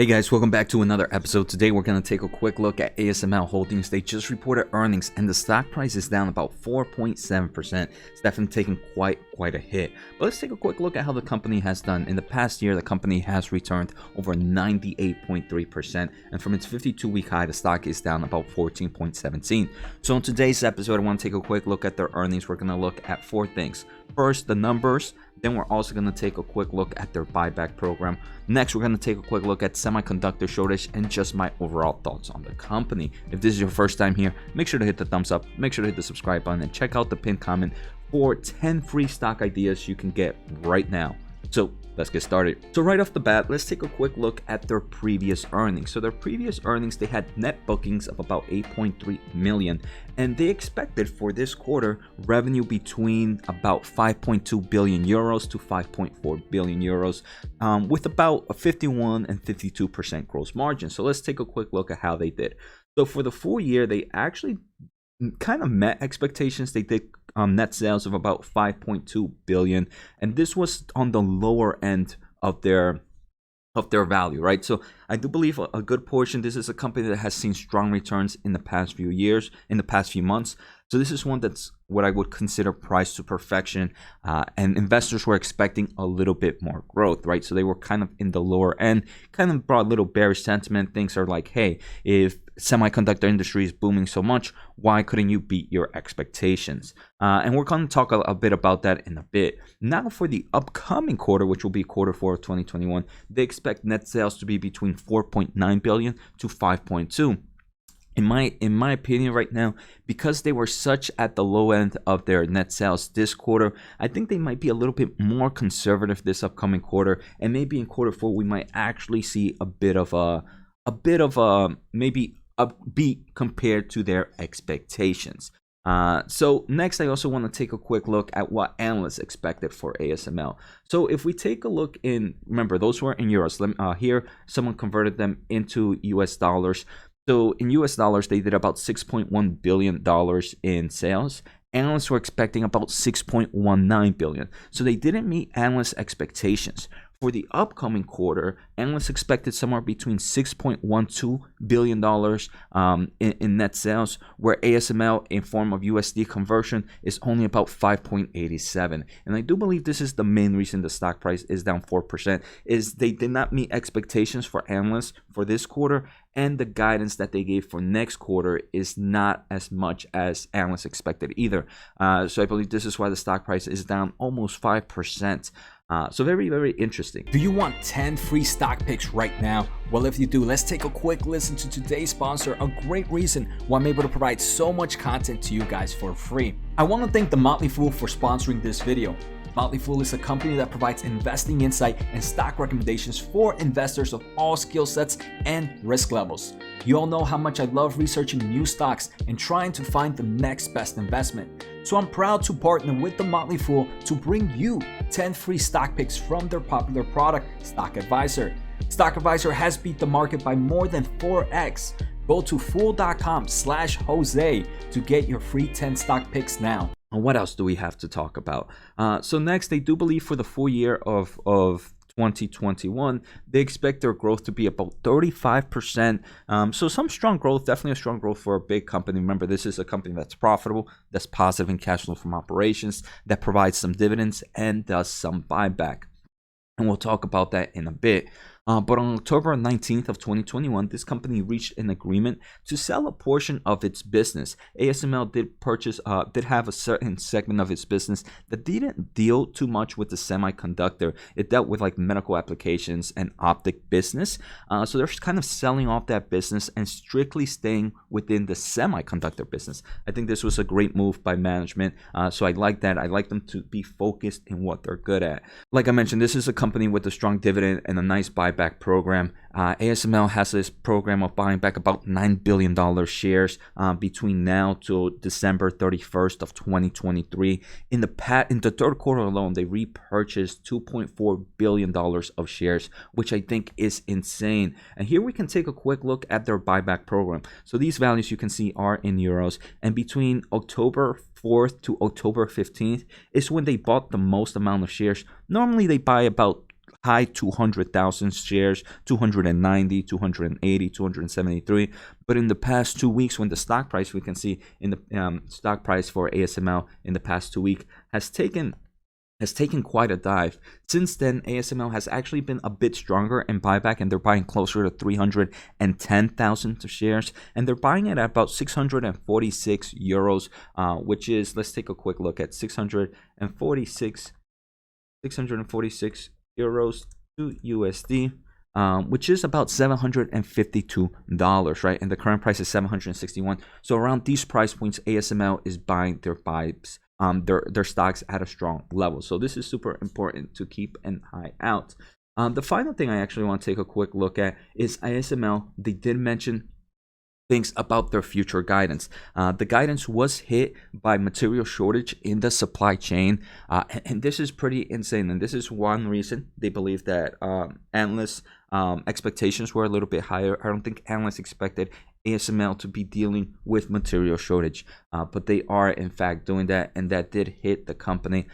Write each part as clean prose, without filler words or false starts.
Hey guys, welcome back to another episode. Today we're going to take a quick look at ASML Holdings. They just reported earnings and the stock price is down about 4.7%. It's definitely taken quite a hit. But let's take a quick look at how the company has done. In the past year, the company has returned over 98.3%, and from its 52-week high, the stock is down about 14.17. So in today's episode, I want to take a quick look at their earnings. We're going to look at four things. First, the numbers. Then we're also going to take a quick look at their buyback program. Next, we're going to take a quick look at semiconductor shortage and just my overall thoughts on the company. If this is your first time here, make sure to hit the thumbs up, make sure to hit the subscribe button, and check out the pinned comment for 10 free stock ideas you can get right now. So let's get started. So right off the bat, let's take a quick look at their previous earnings. So their previous earnings, they had net bookings of about 8.3 million, and they expected for this quarter revenue between about 5.2 billion euros to 5.4 billion euros, with about a 51 and 52% gross margin. So let's take a quick look at how they did. So for the full year, they actually kind of met expectations. They did net sales of about 5.2 billion, and this was on the lower end of their value, right? So I do believe a good portion, this is a company that has seen strong returns in the past few years, in the past few months. So this is one that's what I would consider priced to perfection, and investors were expecting a little bit more growth, right? So they were kind of in the lower end, kind of brought a little bearish sentiment. Things are like, hey, if semiconductor industry is booming so much, why couldn't you beat your expectations? And we're going to talk a bit about that in a bit. Now for the upcoming quarter, which will be quarter 4 of 2021, they expect net sales to be between 4.9 billion to 5.2. In my opinion right now, because they were such at the low end of their net sales this quarter, I think they might be a little bit more conservative this upcoming quarter, and maybe in quarter 4 we might actually see a bit of a maybe upbeat compared to their expectations. So next, I also want to take a quick look at what analysts expected for ASML. So if we take a look remember those were in euros. Here, someone converted them into US dollars. So in US dollars, they did about $6.1 billion in sales. Analysts were expecting about 6.19 billion. So they didn't meet analysts' expectations. For the upcoming quarter, analysts expected somewhere between $6.12 billion in net sales, where ASML in form of USD conversion is only about 5.87. And I do believe this is the main reason the stock price is down 4%, is they did not meet expectations for analysts for this quarter, and the guidance that they gave for next quarter is not as much as analysts expected either. So I believe this is why the stock price is down almost 5%. So very interesting. Do you want 10 free stock picks right now? Well, if you do, let's take a quick listen to today's sponsor, a great reason why I'm able to provide so much content to you guys for free. I want to thank The Motley Fool for sponsoring this video. Motley Fool is a company that provides investing insight and stock recommendations for investors of all skill sets and risk levels. You all know how much I love researching new stocks and trying to find the next best investment. So I'm proud to partner with The Motley Fool to bring you 10 free stock picks from their popular product, Stock Advisor. Stock Advisor has beat the market by more than 4x. Go to fool.com/Jose to get your free 10 stock picks now. And what else do we have to talk about? So next, they do believe for the full year of 2021, they expect their growth to be about 35%. So some strong growth, definitely a strong growth for a big company. Remember, this is a company that's profitable, that's positive in cash flow from operations, that provides some dividends and does some buyback. And we'll talk about that in a bit. But on October 19th of 2021, this company reached an agreement to sell a portion of its business. ASML did have a certain segment of its business that didn't deal too much with the semiconductor. It dealt with like medical applications and optic business. So they're kind of selling off that business and strictly staying within the semiconductor business. I think this was a great move by management. So I like that. I like them to be focused in what they're good at. Like I mentioned, this is a company with a strong dividend and a nice buyback program. ASML has this program of buying back about $9 billion shares between now to December 31st of 2023. In the third quarter alone, they repurchased $2.4 billion of shares, which I think is insane. And here we can take a quick look at their buyback program. So these values you can see are in euros, and between October 4th to October 15th is when they bought the most amount of shares. Normally they buy about high 200,000 shares, 290, 280, 273. But in the past 2 weeks, when the stock price, we can see in the stock price for ASML in the past 2 weeks has taken quite a dive. Since then, ASML has actually been a bit stronger in buyback, and they're buying closer to 310,000 shares, and they're buying it at about 646 euros, which is, let's take a quick look at 646 euros to USD, which is about $752, right? And the current price is 761. So around these price points, ASML is buying their stocks at a strong level. So this is super important to keep an eye out. The final thing I actually want to take a quick look at is ASML. They did mention things about their future guidance. The guidance was hit by material shortage in the supply chain, and this is pretty insane. And this is one reason they believe that analysts' expectations were a little bit higher. I don't think analysts expected ASML to be dealing with material shortage, but they are in fact doing that, and that did hit the company.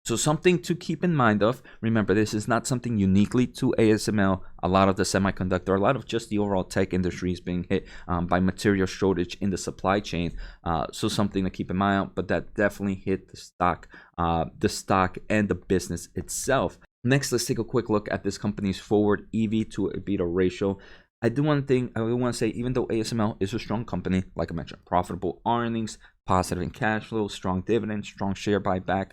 So something to keep in mind of. Remember, this is not something uniquely to ASML. A lot of the semiconductor, a lot of just the overall tech industry is being hit by material shortage in the supply chain. So something to keep in mind, but that definitely hit the stock and the business itself. Next, let's take a quick look at this company's forward EV to EBITDA ratio. I do want to say, even though ASML is a strong company, like I mentioned, profitable earnings, positive in cash flow, strong dividends, strong share buyback,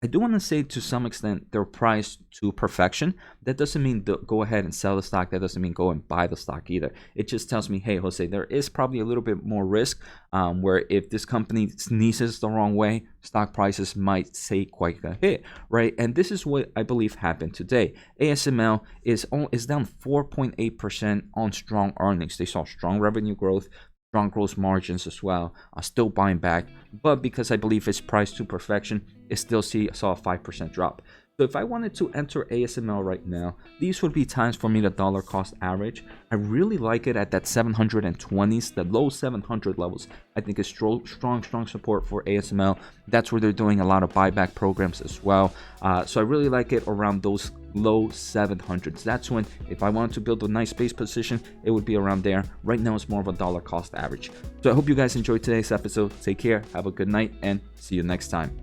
I do want to say to some extent they're priced to perfection. That doesn't mean go ahead and sell the stock. That doesn't mean go and buy the stock either. It just tells me, hey, Jose, there is probably a little bit more risk where if this company sneezes the wrong way, stock prices might say quite a hit, right? And this is what I believe happened today. ASML is down 4.8% on strong earnings. They saw strong revenue growth, strong gross margins as well, still buying back, but because I believe it's priced to perfection, it still saw a 5% drop. So if I wanted to enter ASML right now, these would be times for me to dollar cost average. I really like it at that 720s, the low 700 levels. I think it's strong support for ASML. That's where they're doing a lot of buyback programs as well. So I really like it around those low 700s. That's when, if I wanted to build a nice base position, it would be around there. Right now, it's more of a dollar cost average. So I hope you guys enjoyed today's episode. Take care, have a good night, and see you next time.